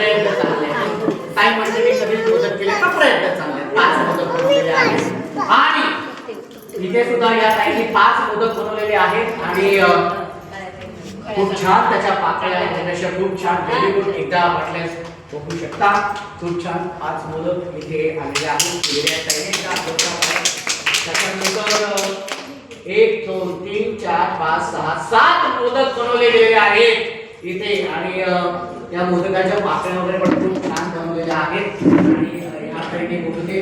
प्रयत्न चालले आहेत. ताई म्हणते मी कधीच मोदक केले का, प्रयत्न चालले आहेत. 5 मोदक बनवलेले आहेत आणि इथे सुद्धा या ताईने 5 मोदक बनवलेले आहेत आणि खूप छान त्याच्या पाकळ्या आहेत. अशा खूप छान व्हेरी गुड. एकदा वाटल्यास बघू शकता. खूप छान 5 मोदक इथे आलेले आहेत. त्याच्यानंतर 1 2 3 4 5 6 7 मोदक बनवले गेलेले आहेत इथे आणि या मोदकाच्या पाकळ्या वगैरे पण खूप छान बनवलेल्या आहेत आणि या साईडने बोलते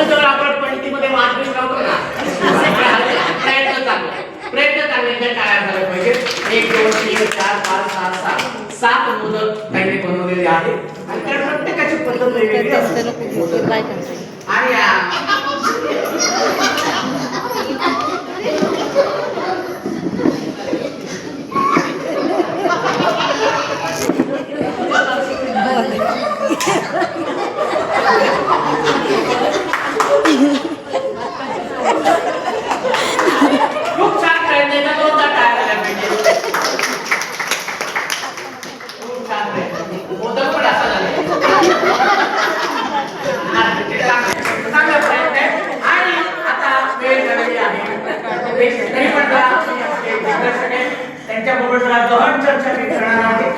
जर आपण पंक्तीमध्ये वाद लावतो ना, प्रयत्न चांगले काय झाले पाहिजे. 1 2 3 4 5 6 7 7 मोदक ताईने बनवलेले आहेत आणि त्या प्रत्येकाची पद्धत वेगळी असते. आणि खूप छान प्रयत्न दोनदा टाळायला पाहिजे. खूप छान प्रयत्न. मोदक पण असा झाला चांगला प्रयत्न आहे. आणि आता वेळ झालेली आहे. तरी पण त्यांच्याबरोबर जरा गहन चर्चा मी करणार आहे.